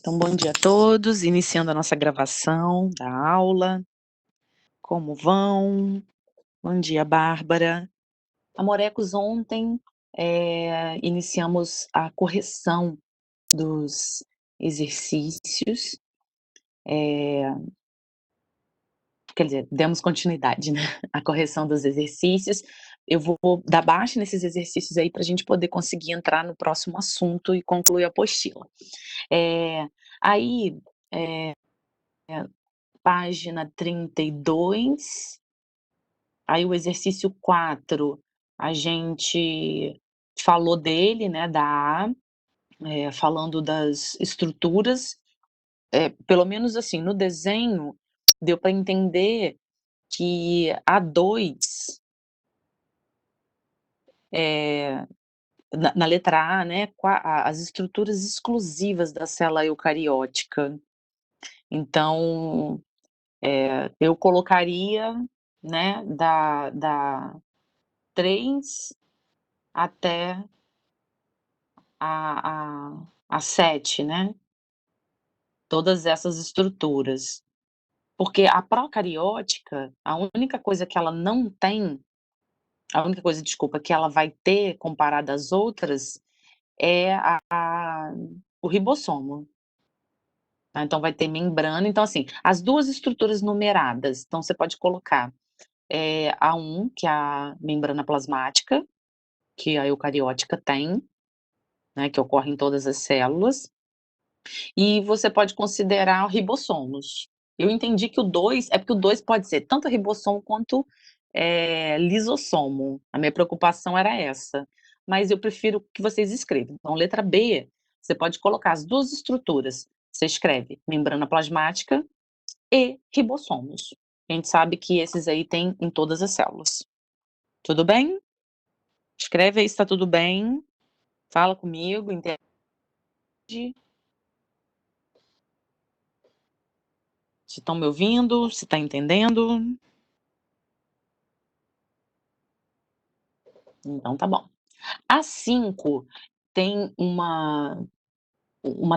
Então, bom dia a todos, iniciando a nossa gravação da aula. Como vão? Bom dia, Bárbara. Amorecos, ontem iniciamos a correção dos exercícios, quer dizer, demos continuidade, né, à correção dos exercícios. Eu vou dar baixa nesses exercícios aí para a gente poder conseguir entrar no próximo assunto e concluir a apostila. Aí, página 32. Aí o exercício 4, a gente falou dele, né, da A, falando das estruturas, pelo menos assim, no desenho, deu para entender que a 2, na letra A, né, as estruturas exclusivas da célula eucariótica. Então, eu colocaria, né, da 3 até a 7, né, todas essas estruturas. Porque a procariótica, a única coisa que ela não tem, a única coisa, desculpa, que ela vai ter comparada às outras, é o ribossomo, tá. Então vai ter membrana, então assim, as 2 estruturas numeradas, então você pode colocar, a 1, que é a membrana plasmática, que a eucariótica tem, né, que ocorre em todas as células. E você pode considerar ribossomos. Eu entendi que o 2 é porque o 2 pode ser tanto ribossomo quanto, lisossomo. A minha preocupação era essa, mas eu prefiro que vocês escrevam. Então, letra B, você pode colocar as 2 estruturas. Você escreve membrana plasmática e ribossomos. A gente sabe que esses aí tem em todas as células. Tudo bem? Escreve aí se tá tudo bem. Fala comigo, entende? Se estão me ouvindo, se está entendendo. Então tá bom. A 5 tem uma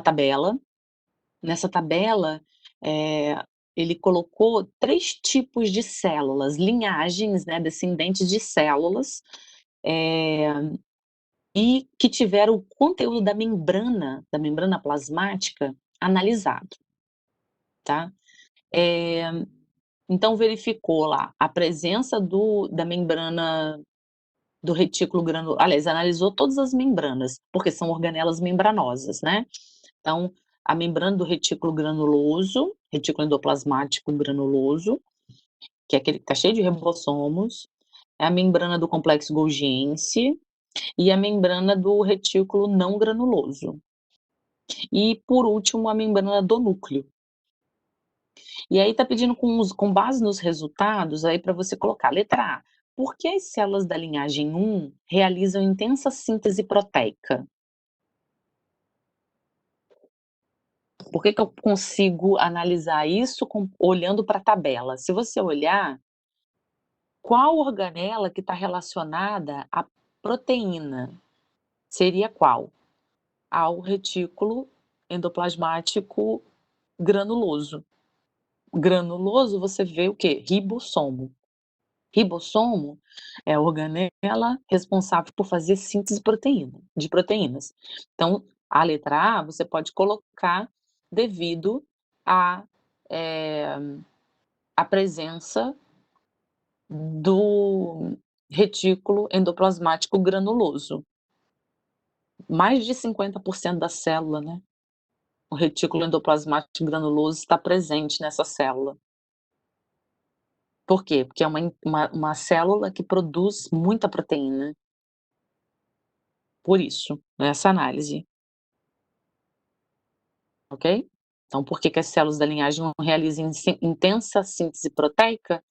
tabela. Nessa tabela, ele colocou 3 tipos de células, linhagens, né, descendentes de células, e que tiveram o conteúdo da membrana plasmática analisado, tá. Então verificou lá a presença da membrana do retículo granuloso, aliás, analisou todas as membranas, porque são organelas membranosas, né. Então, a membrana do retículo granuloso, retículo endoplasmático granuloso, que é aquele que está cheio de ribossomos, é a membrana do complexo Golgiense e a membrana do retículo não granuloso. E, por último, a membrana do núcleo. E aí está pedindo com base nos resultados, aí para você colocar, letra A, por que as células da linhagem 1 realizam intensa síntese proteica? Por que eu consigo analisar isso olhando para a tabela? Se você olhar, qual organela que está relacionada à proteína? Seria qual? Ao retículo endoplasmático granuloso. Granuloso, você vê o quê? Ribossomo. Ribossomo é a organela responsável por fazer síntese de proteínas. Então, a letra A você pode colocar devido à, eh, à presença do retículo endoplasmático granuloso. Mais de 50% da célula, né, o retículo endoplasmático granuloso está presente nessa célula. Por quê? Porque é uma célula que produz muita proteína. Por isso, essa análise, ok? Então, por que as células da linhagem não realizam intensa síntese proteica?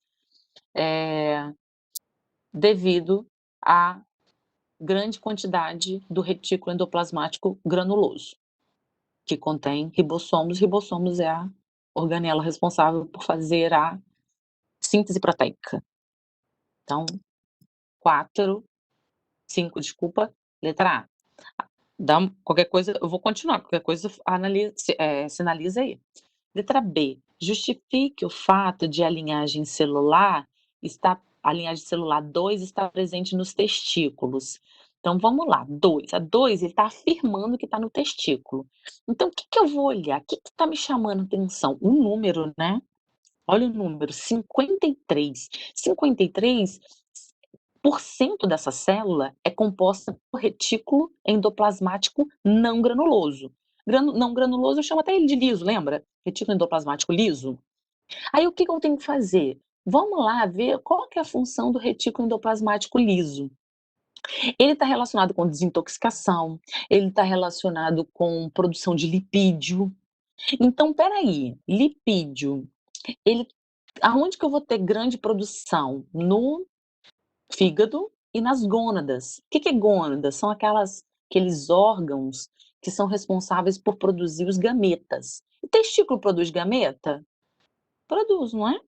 Devido à grande quantidade do retículo endoplasmático granuloso, que contém ribossomos. Ribossomos é a organela responsável por fazer a síntese proteica. Então, 4, 5, desculpa, letra A. qualquer coisa eu vou continuar, qualquer coisa sinaliza aí. Letra B, justifique o fato de a linhagem celular 2 está presente nos testículos. Então vamos lá, 2, a 2 ele está afirmando que está no testículo. Então o que que eu vou olhar? O que que está me chamando atenção? O número, né. Olha o número, 53. 53% dessa célula é composta por retículo endoplasmático não granuloso. Não granuloso eu chamo até ele de liso, lembra? Retículo endoplasmático liso. Aí o que que eu tenho que fazer? Vamos lá ver qual que é a função do retículo endoplasmático liso. Ele está relacionado com desintoxicação, ele está relacionado com produção de lipídio. Então, espera aí, lipídio, ele aonde que eu vou ter grande produção? No fígado e nas gônadas. O que que é gônadas? São aqueles órgãos que são responsáveis por produzir os gametas. O testículo produz gameta? Produz, não é?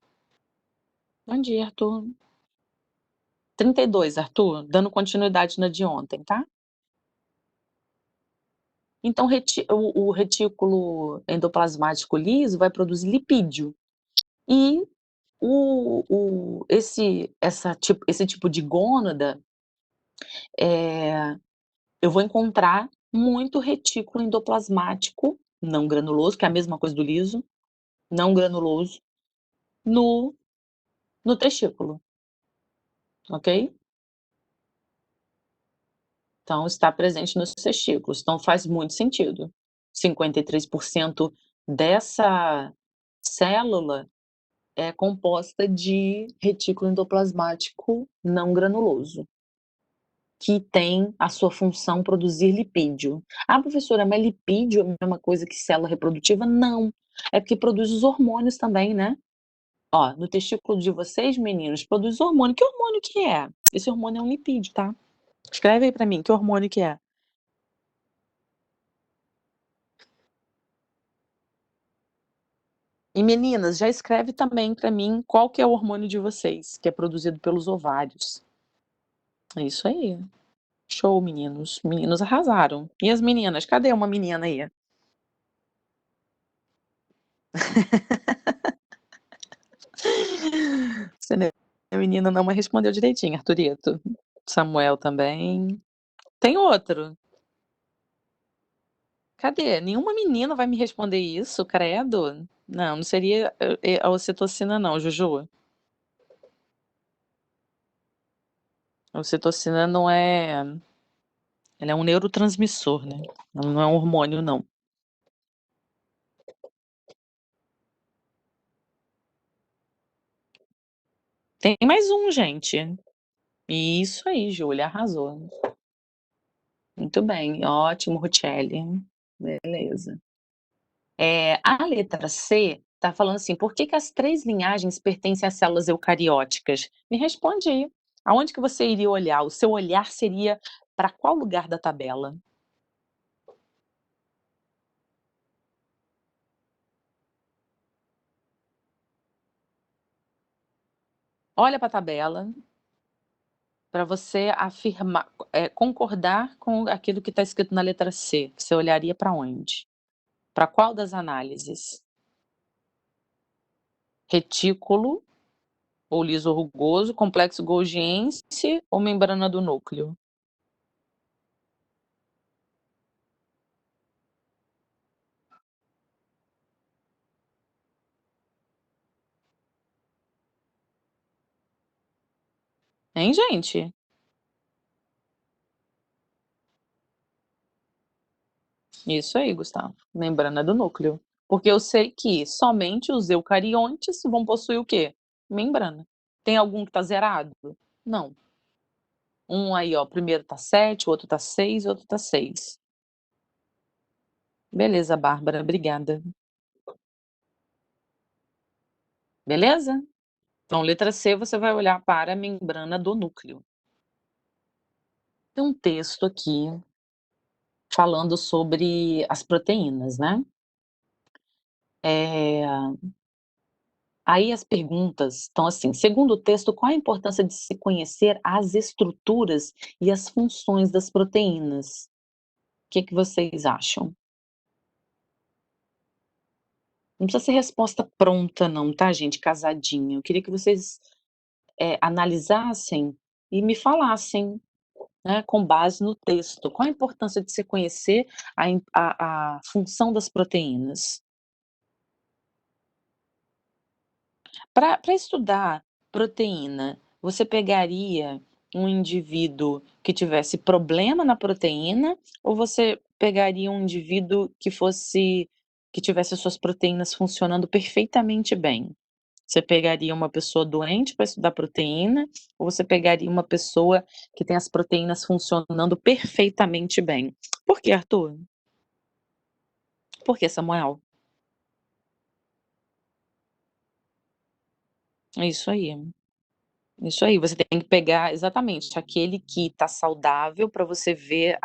Bom dia, Arthur. 32, Arthur, dando continuidade na de ontem, tá? Então o retículo endoplasmático liso vai produzir lipídio e esse tipo de gônada, eh, eu vou encontrar muito retículo endoplasmático não granuloso, que é a mesma coisa do liso, não granuloso, no no testículo, ok? Então está presente nos testículos, então faz muito sentido. 53% dessa célula é composta de retículo endoplasmático não granuloso, que tem a sua função produzir lipídio. "Ah, professora, mas lipídio é a mesma coisa que célula reprodutiva?" Não, é porque produz os hormônios também, né. Ó, no testículo de vocês meninos produz hormônio, que hormônio que é? Esse hormônio é um lipídio, tá. Escreve aí pra mim, que hormônio que é? E meninas, já escreve também pra mim qual que é o hormônio de vocês, que é produzido pelos ovários. É isso aí. Show meninos, meninos arrasaram. E as meninas, cadê uma menina aí? Você vê, a menina não me respondeu direitinho, Arthurito. Samuel também. Tem outro. Cadê? Nenhuma menina vai me responder isso, credo. Não, não seria, a ocitocina não, Juju. A ocitocina não é ela é um neurotransmissor, né, ela não é um hormônio não. Tem mais um, gente. Isso aí, Júlia, arrasou. Muito bem, ótimo, Ruchelli. Beleza. A letra C tá falando assim: "Por que que as 3 linhagens pertencem às células eucarióticas?". Me responde aí. Aonde que você iria olhar? O seu olhar seria para qual lugar da tabela? Olha para a tabela, para você afirmar concordar com aquilo que está escrito na letra C. Você olharia para onde? Para qual das análises? Retículo ou liso rugoso, complexo golgiense ou membrana do núcleo? Hein, gente? Isso aí, Gustavo, membrana do núcleo. Porque eu sei que somente os eucariontes vão possuir o quê? Membrana. Tem algum que tá zerado? Não. Um aí, ó, o primeiro tá 7, o outro tá 6, o outro tá 6. Beleza, Bárbara, obrigada. Beleza? Então, letra C, você vai olhar para a membrana do núcleo. Tem um texto aqui falando sobre as proteínas, né. Eh, Aí as perguntas estão assim: segundo o texto, qual a importância de se conhecer as estruturas e as funções das proteínas? Que vocês acham? Não precisa ser resposta pronta não, tá gente, casadinho. Eu queria que vocês, analisassem e me falassem, né, com base no texto, qual a importância de você conhecer a função das proteínas. Para estudar proteína, você pegaria um indivíduo que tivesse problema na proteína, ou você pegaria um indivíduo que tivesse as suas proteínas funcionando perfeitamente bem? Você pegaria uma pessoa doente para estudar proteína, ou você pegaria uma pessoa que tem as proteínas funcionando perfeitamente bem? Por que, Arthur? Por que, Samuel? É isso aí. Isso aí, você tem que pegar exatamente aquele que está saudável para você ver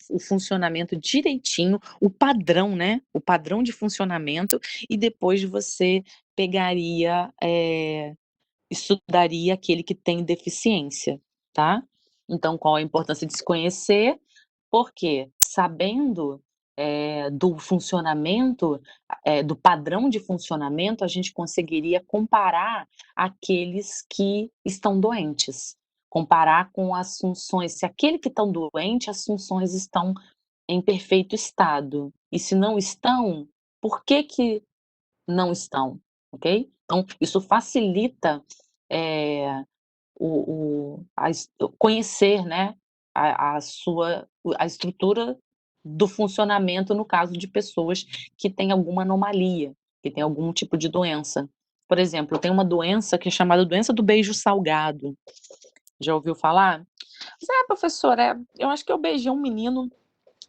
o funcionamento direitinho, o padrão, né, o padrão de funcionamento, e depois você pegaria, estudaria aquele que tem deficiência, tá. Então qual a importância de se conhecer, porque sabendo, do funcionamento, do padrão de funcionamento, a gente conseguiria comparar aqueles que estão doentes. Comparar com as funções, se aquele que estão doente, as funções estão em perfeito estado, e se não estão, por que que não estão, ok? Então isso facilita, eh a es conhecer, né, a estrutura do funcionamento no caso de pessoas que têm alguma anomalia, que têm algum tipo de doença. Por exemplo, tem uma doença que é chamada doença do beijo salgado. Já ouviu falar? "É, professora, eu acho que eu beijei um menino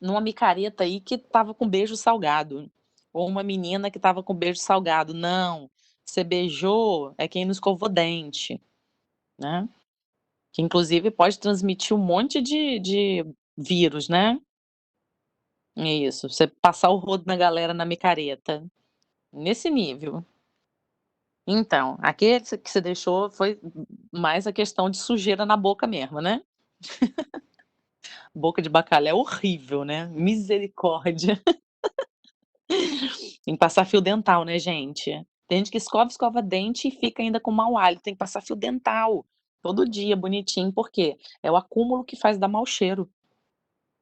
numa micareta aí que estava com beijo salgado", ou uma menina que estava com beijo salgado. Não, você beijou é quem não escovou dente, né. Que inclusive pode transmitir um monte de vírus, né. Isso, você passar o rodo na galera na micareta, nesse nível. Então, aquele que você deixou foi mais a questão de sujeira na boca mesmo, né. Boca de bacalhau é horrível, né, misericórdia. Tem que passar fio dental, né, gente. Tem gente que escova dente e fica ainda com mau hálito, tem que passar fio dental, todo dia bonitinho, por quê? É o acúmulo que faz dar mau cheiro.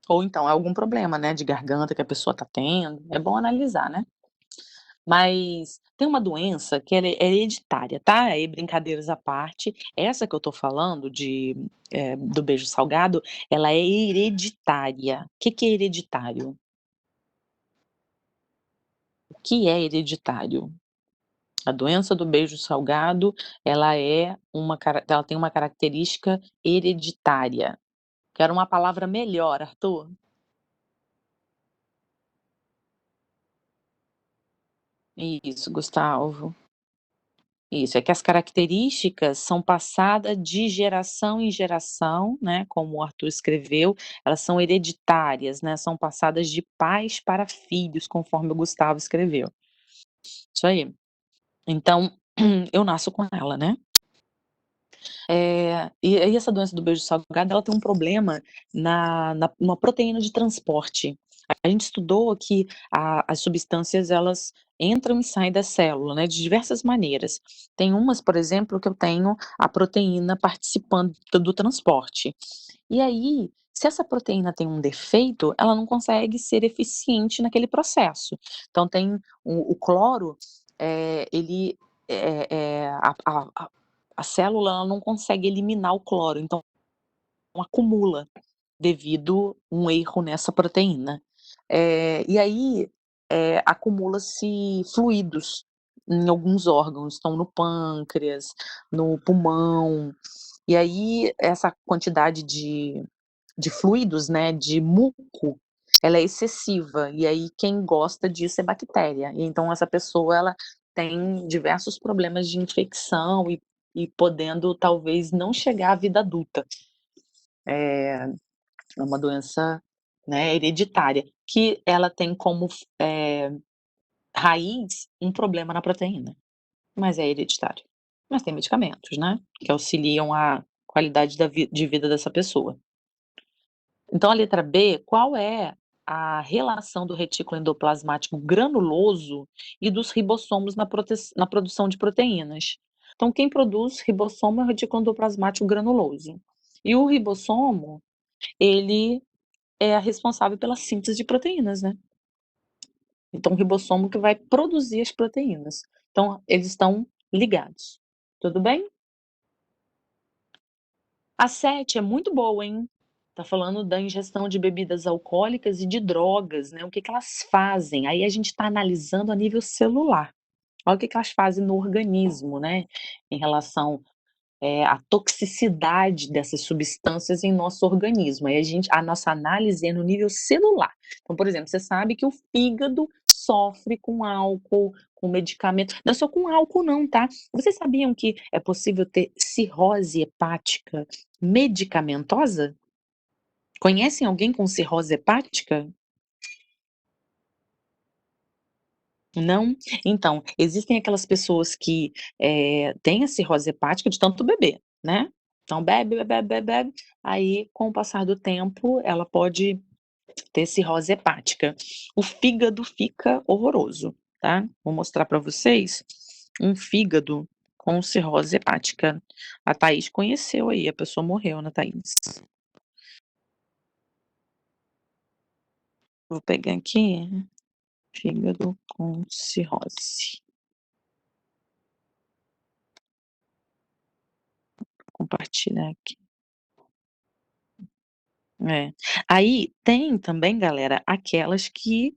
Ou então é algum problema, né, de garganta que a pessoa tá tendo, é bom analisar, né. Mas tem uma doença que ela é hereditária, tá, aí brincadeiras à parte, essa que eu tô falando do beijo salgado, ela é hereditária. Que é hereditário? O que é hereditário? A doença do beijo salgado, ela tem uma característica hereditária. Quero uma palavra melhor, Arthur. Isso, Gustavo. Isso, é que as características são passadas de geração em geração, né, como o Arthur escreveu, elas são hereditárias, né, são passadas de pais para filhos, conforme o Gustavo escreveu. Isso aí. Então, eu nasço com ela, né. E aí essa doença do beijo salgado, ela tem um problema na numa proteína de transporte. A gente estudou que as substâncias elas entram e saem da célula, né, de diversas maneiras. Tem umas, por exemplo, que eu tenho a proteína participando do transporte. E aí, se essa proteína tem um defeito, ela não consegue ser eficiente naquele processo. Então tem o cloro, ele, a célula ela não consegue eliminar o cloro, então acumula, devido um erro nessa proteína. E aí, acumula-se fluidos em alguns órgãos, então no pâncreas, no pulmão, e aí essa quantidade de fluidos, né, de muco, ela é excessiva, e aí quem gosta disso é bactéria, e então essa pessoa ela tem diversos problemas de infecção e podendo talvez não chegar à vida adulta. É uma doença, né, hereditária, que ela tem como raiz um problema na proteína, mas é hereditário. Mas tem medicamentos, né, que auxiliam a qualidade de vida dessa pessoa. Então a letra B, qual é a relação do retículo endoplasmático granuloso e dos ribossomos na produção de proteínas. Então quem produz ribossomo é o retículo endoplasmático granuloso. E o ribossomo, ele é responsável pela síntese de proteínas, né. Então o ribossomo que vai produzir as proteínas. Então eles estão ligados. Tudo bem? A 7 é muito boa, hein. Tá falando da ingestão de bebidas alcoólicas e de drogas, né, o que que elas fazem. Aí a gente tá analisando a nível celular. Olha o que que elas fazem no organismo, né, em relação, à toxicidade dessas substâncias em nosso organismo. Aí a nossa análise é no nível celular. Então, por exemplo, você sabe que o fígado sofre com álcool, com medicamento, não é só com álcool não, tá. Vocês sabiam que é possível ter cirrose hepática medicamentosa? Conhecem alguém com cirrose hepática? Não? Então, existem aquelas pessoas que, têm a cirrose hepática de tanto beber, né. Então bebe, bebe, bebe, bebe, bebe, aí com o passar do tempo ela pode ter cirrose hepática. O fígado fica horroroso, tá. Vou mostrar para vocês um fígado com cirrose hepática. A Thaís conheceu aí, a pessoa morreu, né, Thaís? Vou pegar aqui, fígado com cirrose. Compartilhar aqui. É. Aí tem também, galera, aquelas que,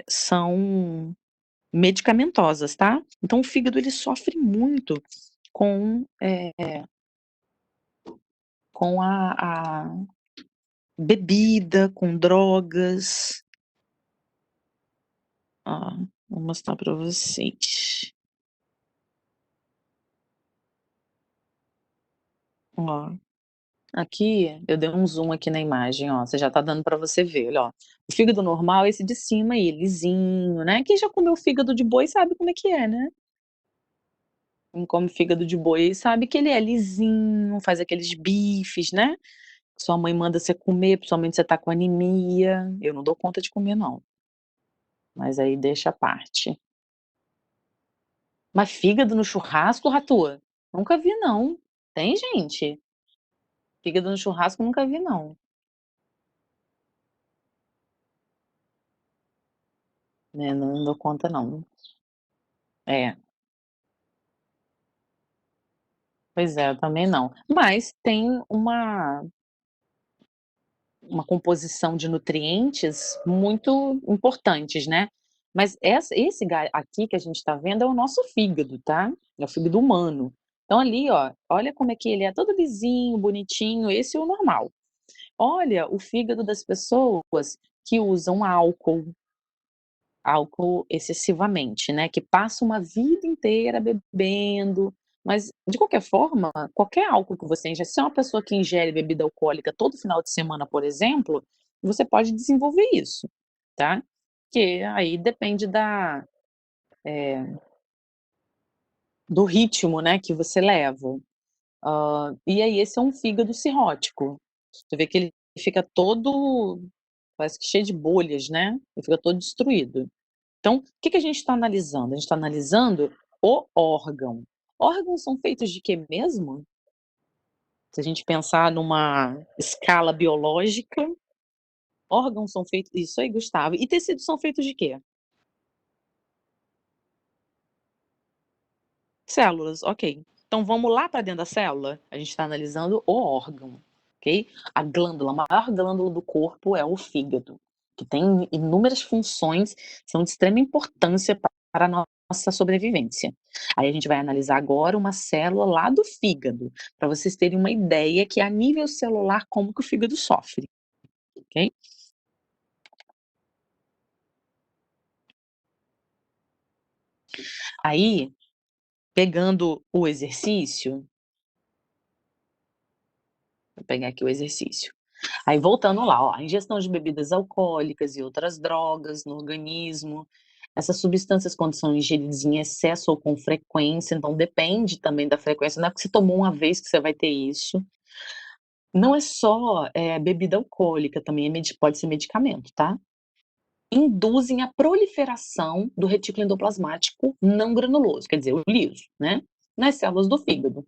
são medicamentosas, tá. Então o fígado ele sofre muito com, com a bebida, com drogas. Ó, vou mostrar pra vocês. Ó, aqui eu dei um zoom aqui na imagem, ó, você já tá dando pra você ver, olha, ó. O fígado normal é esse de cima aí, lisinho, né. Quem já comeu fígado de boi sabe como é que é, né. Quem come fígado de boi sabe que ele é lisinho, faz aqueles bifes, né, que sua mãe manda você comer, principalmente se você tá com anemia. Eu não dou conta de comer não, mas aí deixa à parte. Mas fígado no churrasco, Ratu? Nunca vi não. Tem, gente? Fígado no churrasco nunca vi não. Né, não dou conta não. É, pois é, eu também não. Mas tem uma composição de nutrientes muito importantes, né. Mas esse aqui que a gente tá vendo é o nosso fígado, tá, é o fígado humano. Então ali, ó, olha como é que ele é todo lisinho, bonitinho, esse é o normal. Olha o fígado das pessoas que usam álcool excessivamente, né, que passa uma vida inteira bebendo, mas de qualquer forma, qualquer álcool que você ingere, se é uma pessoa que ingere bebida alcoólica todo final de semana, por exemplo, você pode desenvolver isso, tá. Que aí depende do ritmo, né, que você leva. E aí esse é um fígado cirrótico. Você vê que ele fica todo, parece que cheio de bolhas, né, ele fica todo destruído. Então, o que que a gente está analisando? A gente está analisando o órgão. Órgãos são feitos de quê mesmo? Se a gente pensar numa escala biológica, órgãos são feitos, isso aí, Gustavo. E tecidos são feitos de quê? Células, ok. Então vamos lá para dentro da célula? A gente está analisando o órgão, ok? A glândula, a maior glândula do corpo é o fígado, que tem inúmeras funções, são de extrema importância para a nossa sobrevivência. Aí a gente vai analisar agora uma célula lá do fígado, para vocês terem uma ideia que a nível celular como que o fígado sofre, ok? Aí, pegando o exercício, vou pegar aqui o exercício. Aí voltando lá, ó, a ingestão de bebidas alcoólicas e outras drogas no organismo, essas substâncias quando são ingeridas em excesso ou com frequência, então depende também da frequência, não é porque você tomou uma vez que você vai ter isso. Não é só, bebida alcoólica, também pode ser medicamento, tá. Induzem a proliferação do retículo endoplasmático não granuloso, quer dizer, o liso, né, nas células do fígado,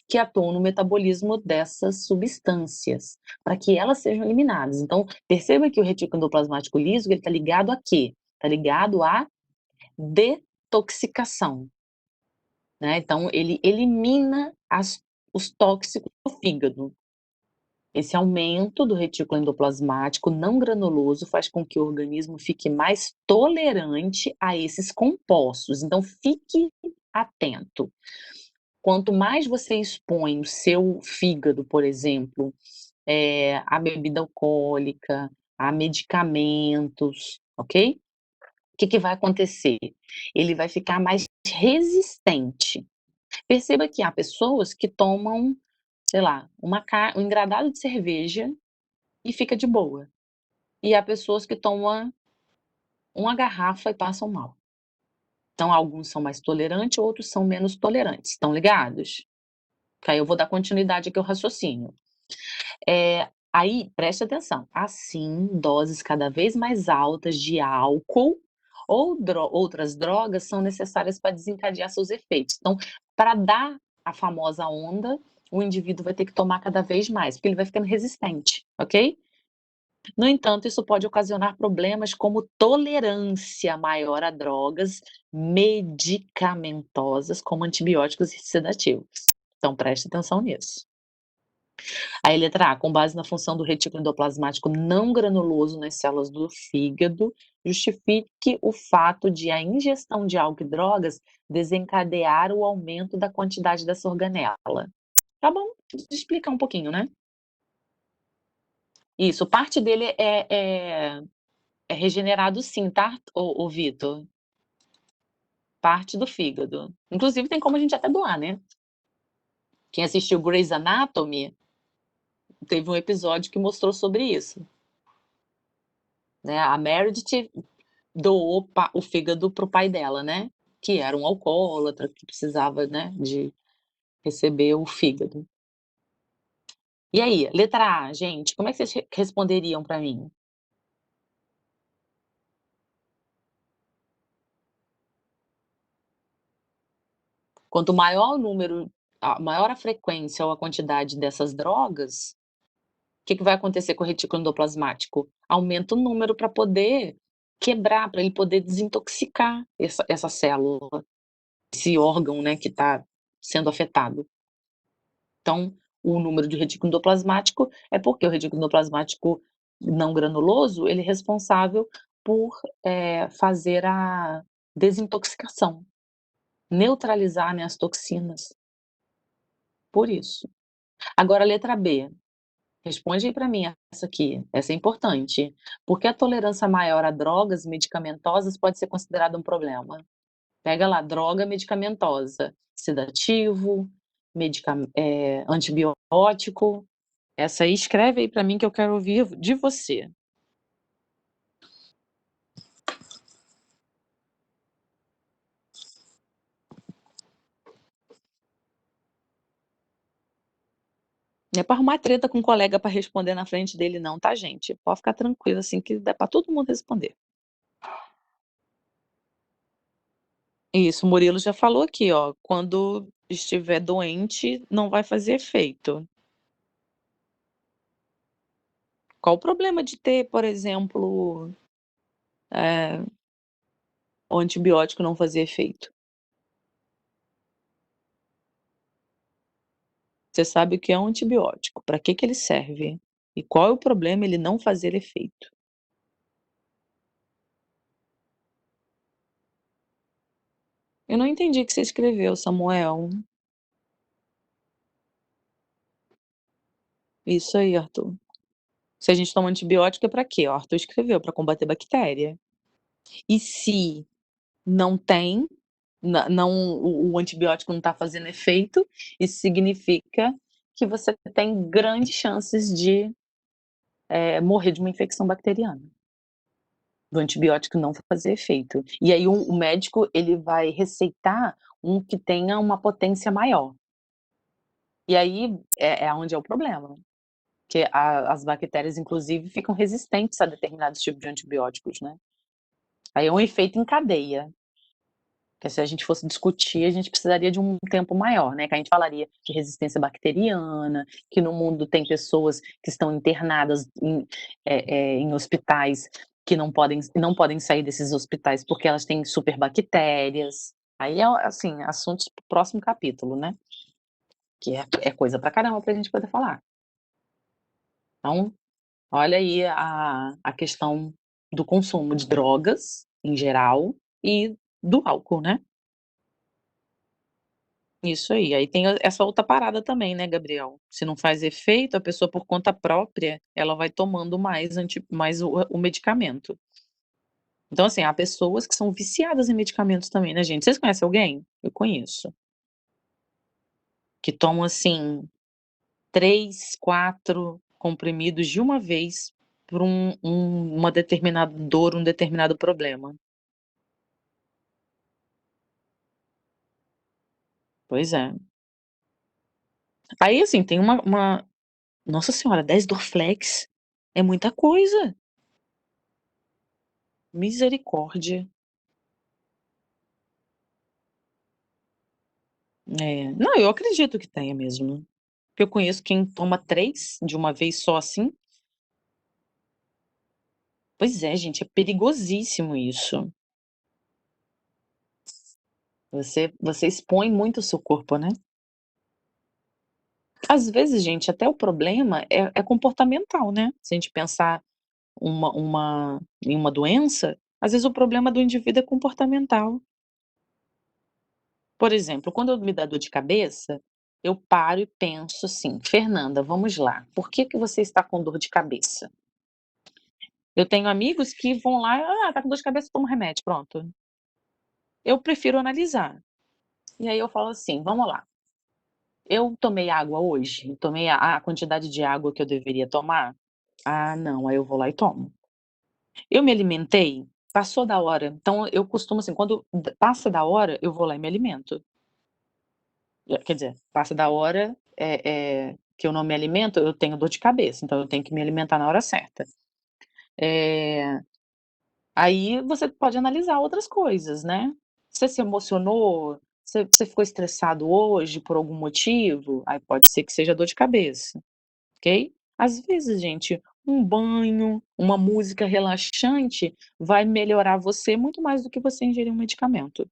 que atuam no metabolismo dessas substâncias, para que elas sejam eliminadas. Então, perceba que o retículo endoplasmático liso, ele está ligado a quê? Está ligado à detoxicação, né, então ele elimina os tóxicos do fígado. Esse aumento do retículo endoplasmático não granuloso faz com que o organismo fique mais tolerante a esses compostos, então fique atento. Quanto mais você expõe o seu fígado, por exemplo, a bebida alcoólica, a medicamentos, ok? O que que vai acontecer? Ele vai ficar mais resistente. Perceba que há pessoas que tomam, sei lá, um engradado de cerveja e fica de boa. E há pessoas que tomam uma garrafa e passam mal. Então alguns são mais tolerantes, outros são menos tolerantes. Estão ligados? Que aí eu vou dar continuidade aqui ao raciocínio. Aí, preste atenção, assim, doses cada vez mais altas de álcool ou outras drogas são necessárias para desencadear seus efeitos. Então, para dar a famosa onda, o indivíduo vai ter que tomar cada vez mais, porque ele vai ficando resistente, ok? No entanto, isso pode ocasionar problemas como tolerância maior a drogas medicamentosas, como antibióticos e sedativos. Então preste atenção nisso. Aí letra A, com base na função do retículo endoplasmático não granuloso nas células do fígado, justifique o fato de a ingestão de álcool e drogas desencadear o aumento da quantidade dessa organela. Tá bom de explicar um pouquinho, né. Isso, parte dele é regenerado sim, tá, ô Vitor? Parte do fígado. Inclusive tem como a gente até doar, né. Quem assistiu Grey's Anatomy, teve um episódio que mostrou sobre isso, né, a Meredith doou o fígado para o pai dela, né, que era um alcoólatra, que precisava, né, de receber o fígado. E aí, letra A, gente, como é que vocês responderiam para mim? Quanto maior o número, maior a frequência ou a quantidade dessas drogas, o que que vai acontecer com o retículo endoplasmático? Aumenta o número para poder quebrar, para ele poder desintoxicar essa célula, esse órgão, né, que está sendo afetado. Então, o número de retículo endoplasmático é porque o retículo endoplasmático não granuloso, ele é responsável por, fazer a desintoxicação, neutralizar, né, as toxinas, por isso. Agora a letra B, responde aí para mim essa aqui, essa é importante. Por que a tolerância maior a drogas medicamentosas pode ser considerada um problema? Pega lá, droga medicamentosa, sedativo, antibiótico. Essa aí escreve aí para mim que eu quero ouvir de você. Não é para arrumar treta com um colega para responder na frente dele não, tá gente? Pode ficar tranquilo, assim, que dá para todo mundo responder. Isso, o Murilo já falou aqui, ó, quando estiver doente não vai fazer efeito. Qual o problema de ter, por exemplo, eh, o antibiótico não fazer efeito? Você sabe o que é um antibiótico, para que que ele serve, e qual é o problema ele não fazer efeito. Eu não entendi o que você escreveu, Samuel. Isso aí, Arthur. Se a gente toma antibiótico é para quê? O Arthur escreveu, para combater bactéria. E se não tem, não o antibiótico não está fazendo efeito, isso significa que você tem grandes chances de, morrer de uma infecção bacteriana, do antibiótico não fazer efeito. E aí o médico ele vai receitar um que tenha uma potência maior. E aí é aonde é o problema. Que as bactérias, inclusive, ficam resistentes a determinados tipos de antibióticos, né. Aí é um efeito em cadeia, que se a gente fosse discutir, a gente precisaria de um tempo maior, né, que a gente falaria de resistência bacteriana, que no mundo tem pessoas que estão internadas em hospitais que não podem sair desses hospitais porque elas têm superbactérias. Aí é, assim, assuntos para o próximo capítulo, né, que é coisa pra caramba pra gente poder falar. Então, olha aí a questão do consumo de drogas, em geral, e do álcool, né. Isso aí tem essa outra parada também, né, Gabriel, se não faz efeito, a pessoa por conta própria, ela vai tomando mais o medicamento. Então, assim, há pessoas que são viciadas em medicamentos também, né, gente. Vocês conhecem alguém? Eu conheço. Que tomam, assim, 3, 4 comprimidos de uma vez por uma determinada dor, um determinado problema. Pois é. Aí, assim, tem nossa senhora, 10 Dorflex é muita coisa. Misericórdia. É. Não, eu acredito que tenha mesmo. Porque eu conheço quem toma 3 de uma vez só, assim. Pois é, gente, é perigosíssimo isso. Você expõe muito o seu corpo, né. Às vezes, gente, até o problema é comportamental, né. Se a gente pensar em uma doença, às vezes o problema do indivíduo é comportamental. Por exemplo, quando me dá dor de cabeça, eu paro e penso assim: "Fernanda, vamos lá, por que que você está com dor de cabeça?". Eu tenho amigos que vão lá: "Ah, tá com dor de cabeça, toma um remédio, pronto". Eu prefiro analisar. E aí eu falo assim: "Vamos lá, eu tomei água hoje? Tomei a quantidade de água que eu deveria tomar? Ah, não", aí eu vou lá e tomo. Eu me alimentei? Passou da hora. Então eu costumo assim, quando passa da hora, eu vou lá e me alimento. Quer dizer, passa da hora, que eu não me alimento, eu tenho dor de cabeça, então eu tenho que me alimentar na hora certa. Eh, Aí você pode analisar outras coisas, né. Você se emocionou? Você ficou estressado hoje por algum motivo? Aí pode ser que seja dor de cabeça, ok. Às vezes, gente, um banho, uma música relaxante vai melhorar você muito mais do que você ingerir um medicamento.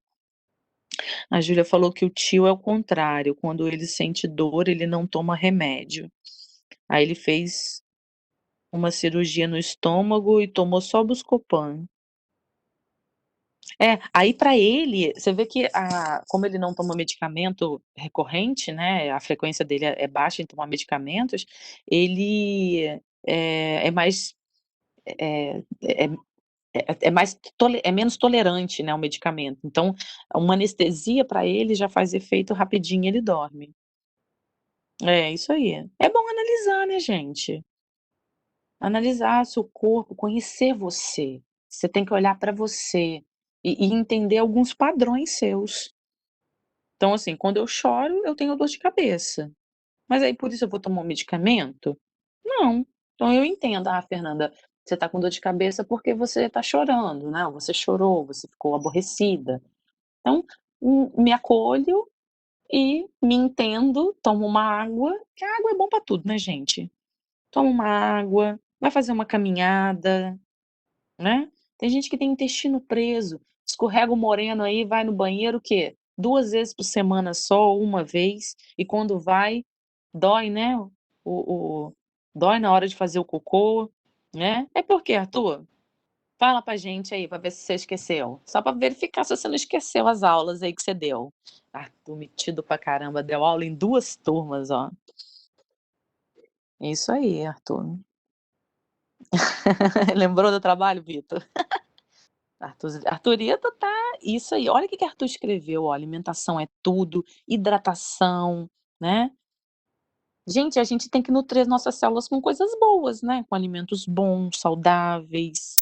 A Júlia falou que o tio é o contrário, quando ele sente dor, ele não toma remédio. Aí ele fez uma cirurgia no estômago e tomou só Buscopan. É, aí pra ele, você vê que como ele não toma medicamento recorrente, né, a frequência dele é baixa em tomar medicamentos, ele é mais, é é é menos tolerante, né, ao medicamento. Então, uma anestesia pra ele já faz efeito rapidinho e ele dorme. É, isso aí. É bom analisar, né, gente. Analisar seu corpo, conhecer você. Você tem que olhar pra você e entender alguns padrões seus. Então, assim, quando eu choro, eu tenho dor de cabeça. Mas aí por isso eu vou tomar um medicamento? Não. Então eu entendo: "Ah, Fernanda, você tá com dor de cabeça porque você tá chorando, né, ou você chorou, você ficou aborrecida". Então, me acolho e me entendo, tomo uma água, que a água é bom pra tudo, né, gente. Toma uma água, vai fazer uma caminhada, né. Tem gente que tem intestino preso, escorrega o moreno aí, vai no banheiro o quê? 2 vezes por semana só ou 1 vez, e quando vai, dói, né, dói na hora de fazer o cocô, né. É por quê, Arthur? Fala pra gente aí, pra ver se você esqueceu. Só pra verificar se você não esqueceu as aulas aí que você deu. Arthur metido pra caramba, deu aula em 2 turmas, ó. Isso aí, Arthur. Lembrou do trabalho, Vitor? Arthurito tá isso aí, olha o que que Arthur escreveu, ó: "Alimentação é tudo, hidratação", né. Gente, a gente tem que nutrir as nossas células com coisas boas, né, com alimentos bons, saudáveis.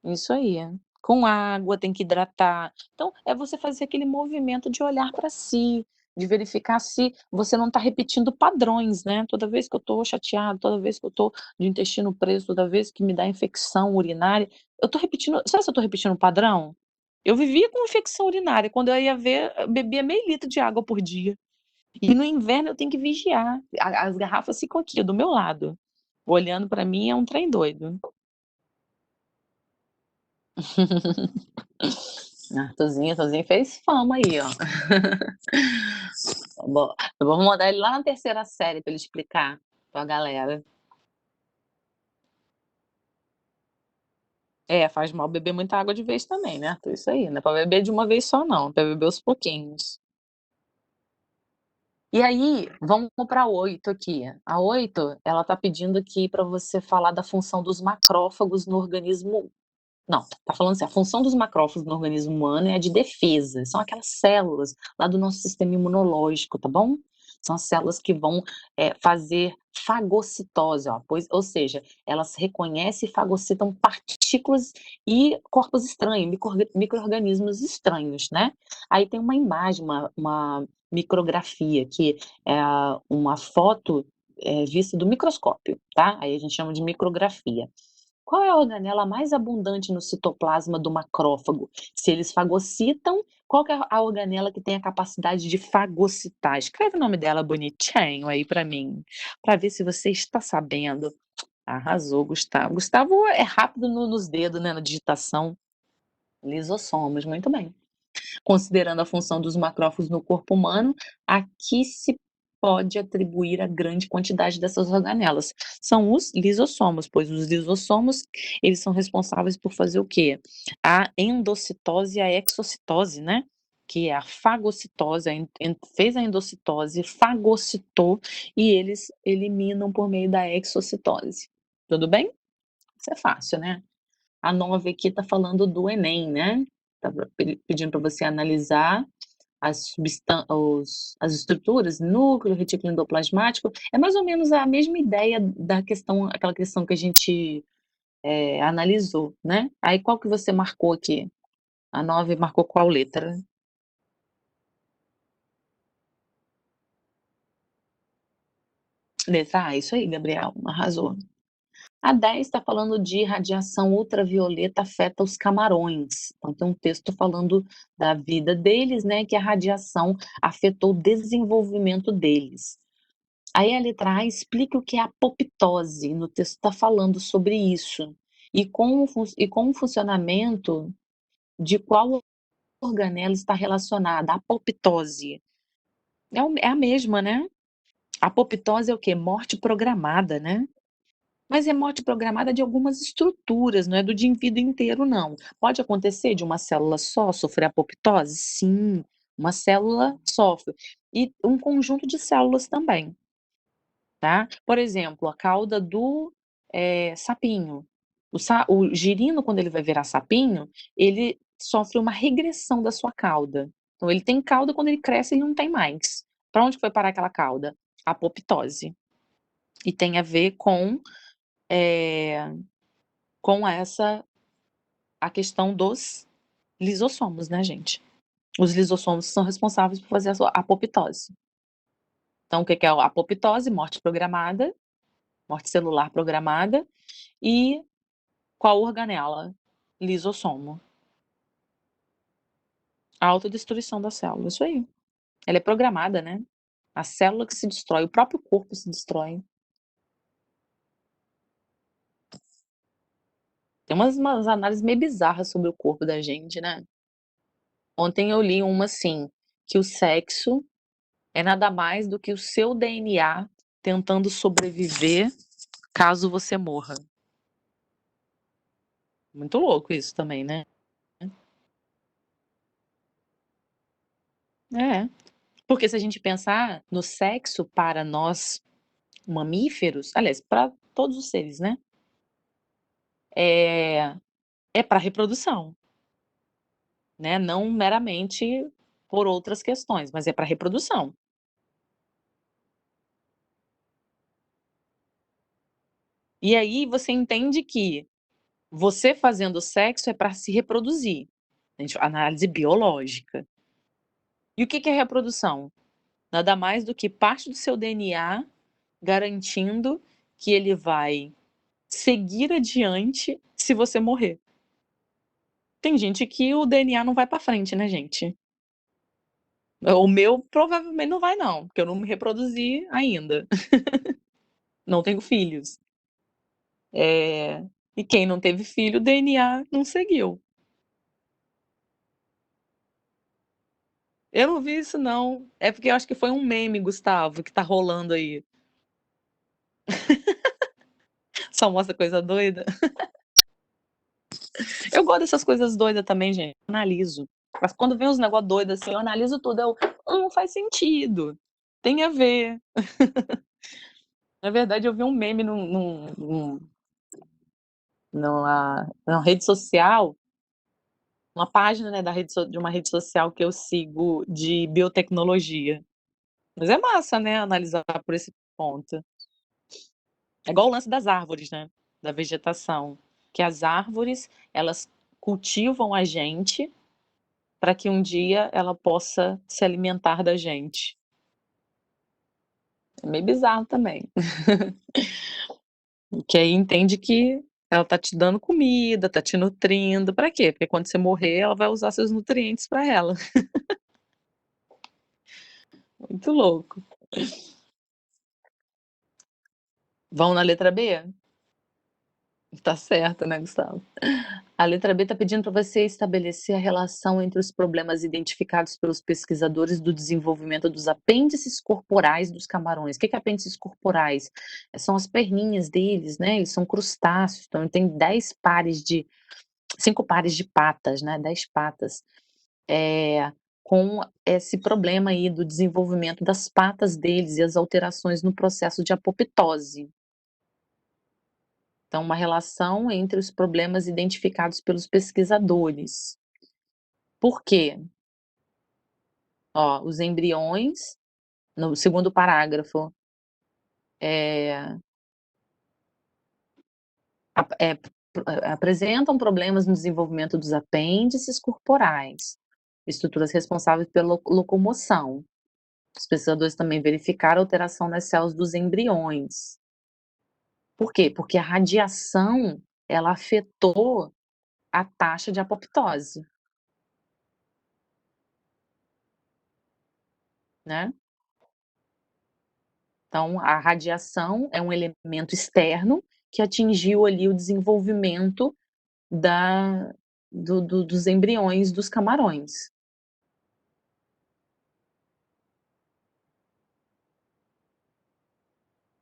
Isso aí. Com água, tem que hidratar. Então, é você fazer aquele movimento de olhar pra si, de verificar se você não está repetindo padrões, né. Toda vez que eu estou chateado, toda vez que eu estou de intestino preso, toda vez que me dá infecção urinária, eu estou repetindo, sabe se eu estou repetindo um padrão? Eu vivia com infecção urinária, quando eu ia ver, eu bebia meio litro de água por dia. E no inverno eu tenho que vigiar, a as garrafas ficam aqui do meu lado, olhando pra mim é um trem doido. Arthurzinho fez fama aí, ó. Bo Vamos mandar ele lá na terceira série pra ele explicar pra galera. É, faz mal beber muita água de vez também, né, Arthur, isso aí, não é pra beber de uma vez só não, é pra beber aos pouquinhos. E aí, vamos pra 8 aqui. A 8, ela tá pedindo aqui pra você falar da função dos macrófagos no organismo. Não, tá falando assim, a função dos macrófagos no organismo humano é a de defesa, são aquelas células lá do nosso sistema imunológico, tá bom? São as células que vão, fazer fagocitose, ó, pois ou seja, elas reconhecem e fagocitam partículas e corpos estranhos, micro-organismos estranhos, né. Aí tem uma imagem, uma micrografia que é uma foto, vista do microscópio, tá, aí a gente chama de micrografia. Qual é a organela mais abundante no citoplasma do macrófago? Se eles fagocitam, qual que é a organela que tem a capacidade de fagocitar? Escreve o nome dela bonitinho aí para mim, para ver se você está sabendo. Arrasou, Gustavo. Gustavo é rápido nos dedos, né, na digitação. Lisossomos, muito bem. Considerando a função dos macrófagos no corpo humano, a que se pode atribuir a grande quantidade dessas organelas? São os lisossomos, pois os lisossomos, eles são responsáveis por fazer o quê? A endocitose e a exocitose, né, que é a fagocitose, fez a endocitose, fagocitou e eles eliminam por meio da exocitose. Tudo bem? Isso é fácil, né? A 9 aqui está falando do Enem, né, estava pedindo para você analisar as estruturas, núcleo, retículo endoplasmático, é mais ou menos a mesma ideia da questão, aquela questão que a gente, analisou, né. Aí qual que você marcou aqui? A 9 marcou qual letra? Letra A, isso aí, Gabriel, arrasou. A 10 está falando de radiação ultravioleta afeta os camarões. Então tem um texto falando da vida deles, né, que a radiação afetou o desenvolvimento deles. Aí a letra A explica o que é apoptose, no texto está falando sobre isso, e com o funcionamento de qual organela está relacionada, a apoptose. É a mesma, né. Apoptose é o quê? Morte programada, né. Mas é morte programada de algumas estruturas, não é do indivíduo inteiro não. Pode acontecer de uma célula só sofrer apoptose? Sim, uma célula sofre, e um conjunto de células também, tá. Por exemplo, a cauda do, sapinho. O girino, quando ele vai virar sapinho, ele sofre uma regressão da sua cauda. Então ele tem cauda, quando ele cresce ele não tem mais. Pra onde foi parar aquela cauda? Apoptose. E tem a ver eh com essa a questão dos lisossomos, né, gente. Os lisossomos são responsáveis por fazer a sua apoptose. Então o que que é a apoptose? Morte programada, morte celular programada, e qual organela? Lisossomo. A autodestruição da célula, isso aí. Ela é programada, né. A célula que se destrói, o próprio corpo se destrói. Tem umas análises meio bizarras sobre o corpo da gente, né. Ontem eu li uma assim, que o sexo é nada mais do que o seu DNA tentando sobreviver caso você morra. Muito louco isso também, né. É, porque se a gente pensar no sexo para nós mamíferos, aliás, para todos os seres, né, é é para reprodução, né, não meramente por outras questões, mas é para reprodução. E aí você entende que você fazendo sexo é para se reproduzir, a gente análise biológica. E o que que é reprodução? Nada mais do que parte do seu DNA garantindo que ele vai seguir adiante se você morrer. Tem gente que o DNA não vai pra frente, né, gente. O meu provavelmente não vai não, porque eu não me reproduzi ainda. Não tenho filhos. E quem não teve filho, o DNA não seguiu. Eu não vi isso não. É porque eu acho que foi um meme, Gustavo, que tá rolando aí. Só mostra coisa doida. Eu gosto dessas coisas doidas também, gente. Eu analiso. Mas quando vem uns negócios doidos assim, eu analiso tudo. Não faz sentido. Tem a ver. Na verdade, eu vi um meme numa rede social, uma página, né, de uma rede social que eu sigo de biotecnologia. Mas é massa, né, analisar por esse ponto. É igual o lance das árvores, né, da vegetação, que as árvores, elas cultivam a gente para que um dia ela possa se alimentar da gente. É meio bizarro também. Que aí entende que ela tá te dando comida, tá te nutrindo, para quê? Porque quando você morrer, ela vai usar seus nutrientes para ela. Muito louco. Vão na letra B? Tá certo, né, Gustavo? A letra B está pedindo para você estabelecer a relação entre os problemas identificados pelos pesquisadores do desenvolvimento dos apêndices corporais dos camarões. O que é apêndices corporais? São as perninhas deles, né? Eles são crustáceos, então tem 5 pares de patas, né? 10 patas. Com esse problema aí do desenvolvimento das patas deles e as alterações no processo de apoptose. Então, uma relação entre os problemas identificados pelos pesquisadores. Por quê? Ó, os embriões, no segundo parágrafo, ap apresentam problemas no desenvolvimento dos apêndices corporais, estruturas responsáveis pela locomoção. Os pesquisadores também verificaram alteração nas células dos embriões. Por quê? Porque a radiação, ela afetou a taxa de apoptose, né. Então, a radiação é um elemento externo que atingiu ali o desenvolvimento da dos embriões dos camarões,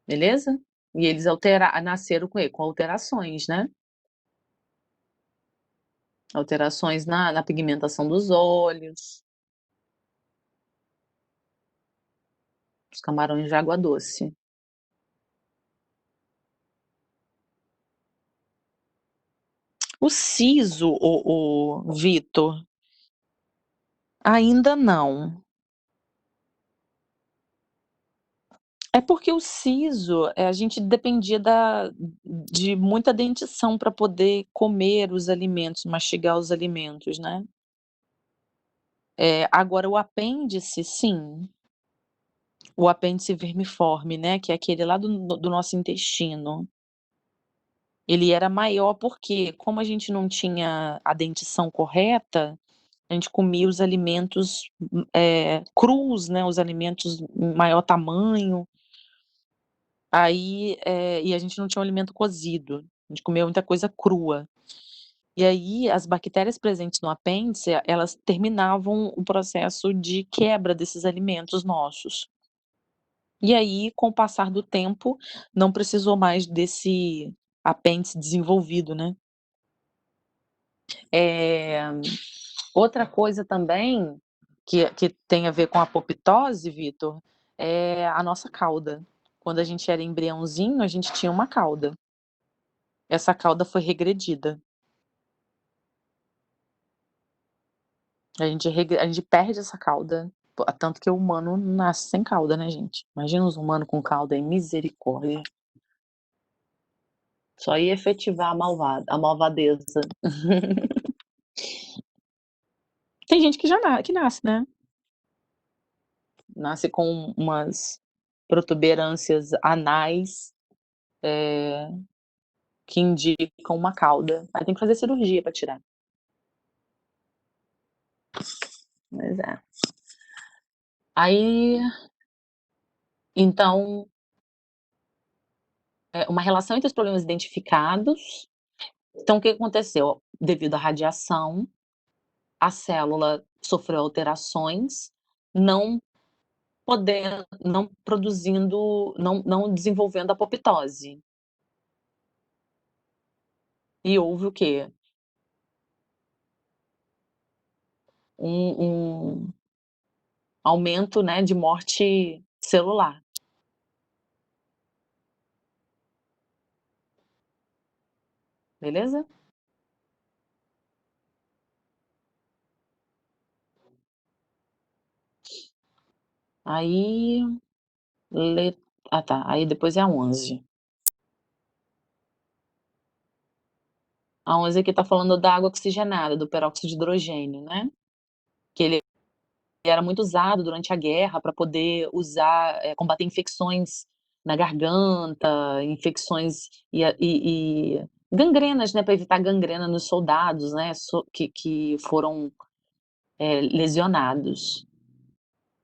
beleza? E eles nasceram com alterações, né, alterações na pigmentação dos olhos, os camarões de água doce. O siso, o Vitor, ainda não. É porque o siso, a gente dependia de muita dentição para poder comer os alimentos, mastigar os alimentos, né. Agora o apêndice, sim, o apêndice vermiforme, né, que é aquele lá do nosso intestino. Ele era maior porque, como a gente não tinha a dentição correta, a gente comia os alimentos, crus, né, os alimentos em maior tamanho. Aí, e a gente não tinha um alimento cozido, a gente comia muita coisa crua. E aí as bactérias presentes no apêndice, elas terminavam o processo de quebra desses alimentos nossos. E aí, com o passar do tempo, não precisou mais desse apêndice desenvolvido, né. Eh, Outra coisa também que tem a ver com a apoptose, Vitor, é a nossa cauda. Quando a gente era embriãozinho, a gente tinha uma cauda. Essa cauda foi regredida. A gente perde essa cauda, tanto que o humano nasce sem cauda, né, gente. Imagina os humanos com cauda aí, misericórdia. Só ia efetivar a malvadeza. Tem gente que já que nasce, né. nasce com umas protuberâncias anais, que indicam uma cauda. Aí tem que fazer cirurgia para tirar. Pois é. Aí, então, uma relação entre os problemas identificados. Então o que aconteceu? Devido à radiação, a célula sofreu alterações, não não produzindo, não desenvolvendo apoptose. E houve o quê? Um aumento, né, de morte celular, beleza? Aí, le tá, aí depois é a 11. A 11 aqui tá falando da água oxigenada, do peróxido de hidrogênio, né, que ele era muito usado durante a guerra para poder usar, combater infecções na garganta, infecções e gangrenas, né, para evitar gangrena nos soldados, né, que foram, lesionados.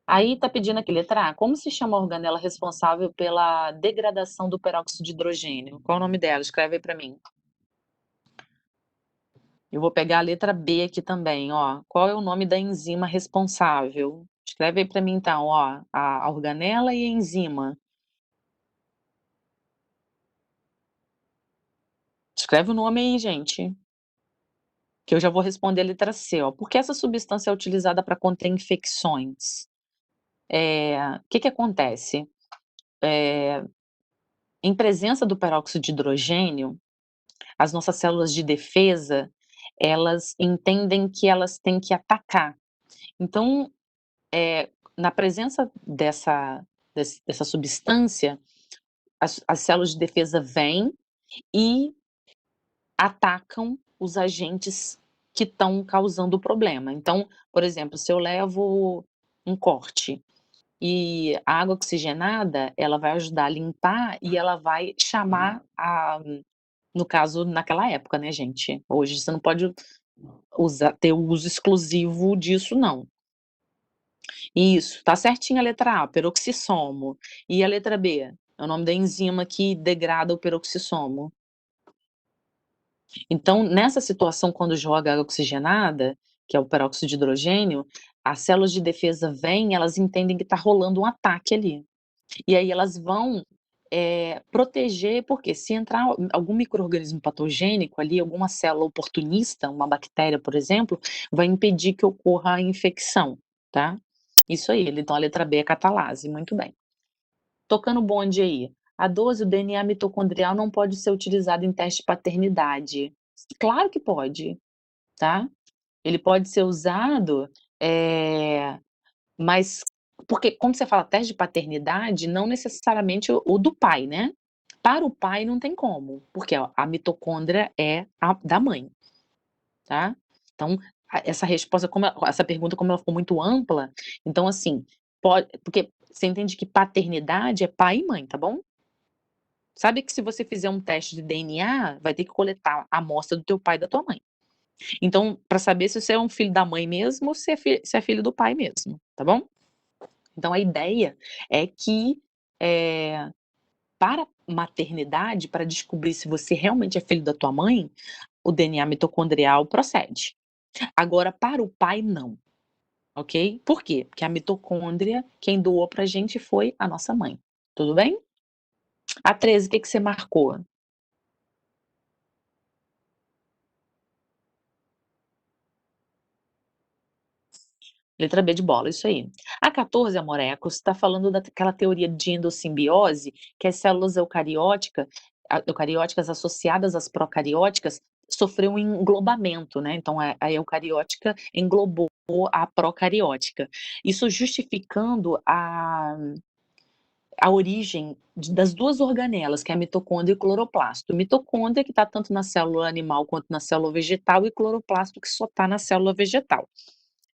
Aí tá pedindo aqui, letra A, como se chama a organela responsável pela degradação do peróxido de hidrogênio? Qual o nome dela? Escreve aí para mim. Eu vou pegar a letra B aqui também, ó. Qual é o nome da enzima responsável? Escreve aí para mim então, ó, a organela e a enzima. Escreve o nome aí, gente, que eu já vou responder a letra C, ó. Por que essa substância é utilizada para conter infecções? Que acontece? Em presença do peróxido de hidrogênio, as nossas células de defesa, elas entendem que elas têm que atacar. Então, na presença dessa substância, as células de defesa vêm e atacam os agentes que estão causando o problema. Então, por exemplo, se eu levo um corte e a água oxigenada, ela vai ajudar a limpar e ela vai chamar no caso, naquela época, né, gente, hoje você não pode ter o uso exclusivo disso não. Isso, tá certinho a letra A, peroxissomo. E a letra B? É o nome da enzima que degrada o peroxissomo. Então, nessa situação, quando joga água oxigenada, que é o peróxido de hidrogênio, as células de defesa vêm, elas entendem que está rolando um ataque ali. E aí elas vão, proteger, porque se entrar algum micro-organismo patogênico ali, alguma célula oportunista, uma bactéria, por exemplo, vai impedir que ocorra a infecção, tá. Isso aí, então a letra B é catalase, muito bem. Tocando o bonde aí. A 12, o DNA mitocondrial não pode ser utilizado em teste de paternidade. Claro que pode, tá. Ele pode ser usado, mas porque quando você fala teste de paternidade, não necessariamente o do pai, né. Para o pai não tem como, porque a mitocôndria é a da mãe, tá. Então, essa resposta essa pergunta como ela ficou muito ampla, então assim, pode porque você entende que paternidade é pai e mãe, tá bom? Sabe que se você fizer um teste de DNA, vai ter que coletar a amostra do teu pai e da tua mãe. Então, para saber se você é um filho da mãe mesmo ou se é filho do pai mesmo, tá bom? Então a ideia é que, eh, para maternidade, para descobrir se você realmente é filho da tua mãe, o DNA mitocondrial procede. Agora para o pai não, ok? Por quê? Porque a mitocôndria, quem doou pra gente foi a nossa mãe, tudo bem? A 13, o que que você marcou? Letra B de bola, isso aí. A 14, amorecos, está falando daquela teoria de endossimbiose, que as células eucarióticas associadas às procarióticas sofreu um englobamento, né, então a eucariótica englobou a procariótica. Isso justificando a origem das 2 organelas, que é a mitocôndria e o cloroplasto. Mitocôndria que está tanto na célula animal quanto na célula vegetal e cloroplasto que só está na célula vegetal.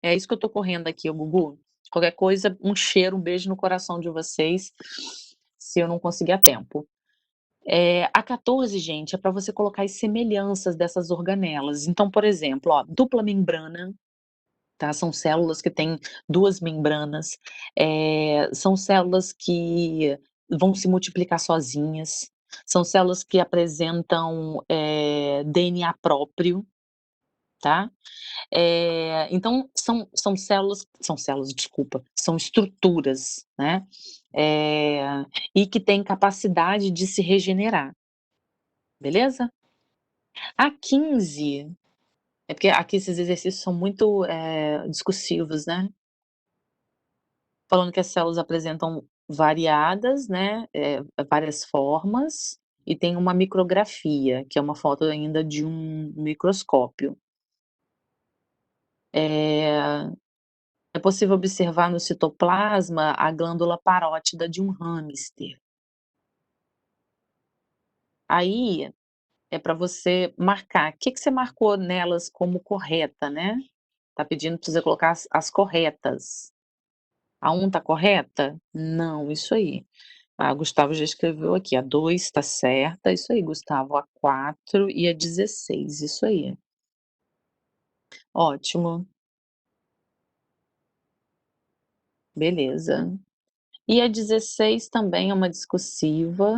É isso que eu tô correndo aqui, ô Gugu. Qualquer coisa, um cheiro, um beijo no coração de vocês, se eu não conseguir a tempo. A 14, gente, é para você colocar as semelhanças dessas organelas. Então, por exemplo, ó, dupla membrana, tá, são células que têm 2 membranas, são células que vão se multiplicar sozinhas, são células que apresentam, DNA próprio, tá. Então são células, desculpa, são estruturas, né, e que têm capacidade de se regenerar, beleza? A 15 é porque aqui esses exercícios são muito, discursivos, né, falando que as células apresentam variadas, né, várias formas, e tem uma micrografia, que é uma foto ainda de um microscópio. Eh É possível observar no citoplasma a glândula parótida de um hamster. Aí, é para você marcar. O que que você marcou nelas como correta, né? Tá pedindo para você colocar as corretas. A 1 tá correta? Não, isso aí. Ah, Gustavo já escreveu aqui, a 2 tá certa, isso aí, Gustavo. A 4 e a 16, isso aí. Ótimo, beleza. E a 16 também é uma discursiva.